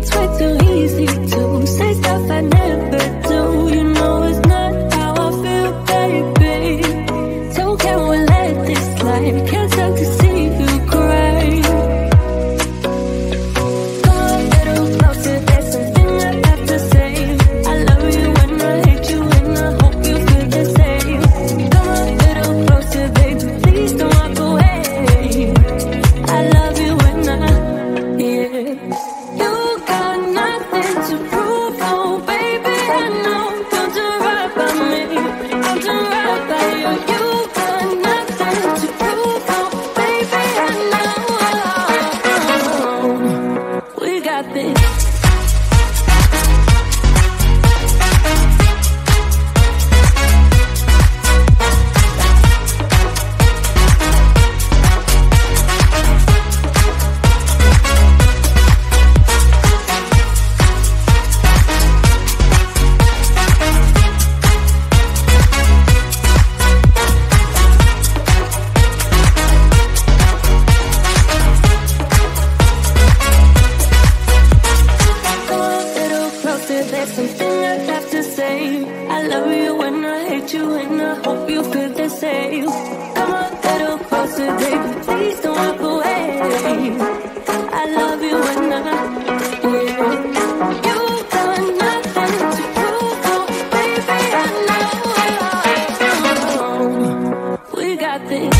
it's way too easy to say stuff I never do. You know it's not how I feel, baby. So can we let this slide? Can't stand to see you cry. Come a little closer, there's something I have to say. I love you and I hate you and I hope you feel the same. Come a little closer, baby, please don't walk away. I love you and yeah. You got nothing to prove, oh baby, I know. Don't do right by me, I'll do right by you. You got nothing to prove, oh baby, I know. We got this. There's something I have to say. I love you and I hate you and I hope you feel the same. Come a little closer, baby, please don't walk away. I love you and yeah. You got nothing to prove, oh baby, I know. We got this.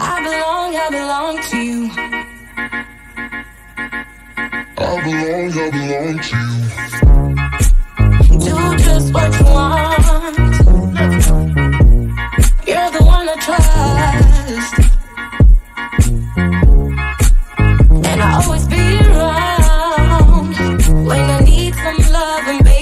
I belong to you. I belong to you. Do just what you want. You're the one I trust, and I'll always be around when I need some loving, baby.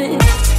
habit.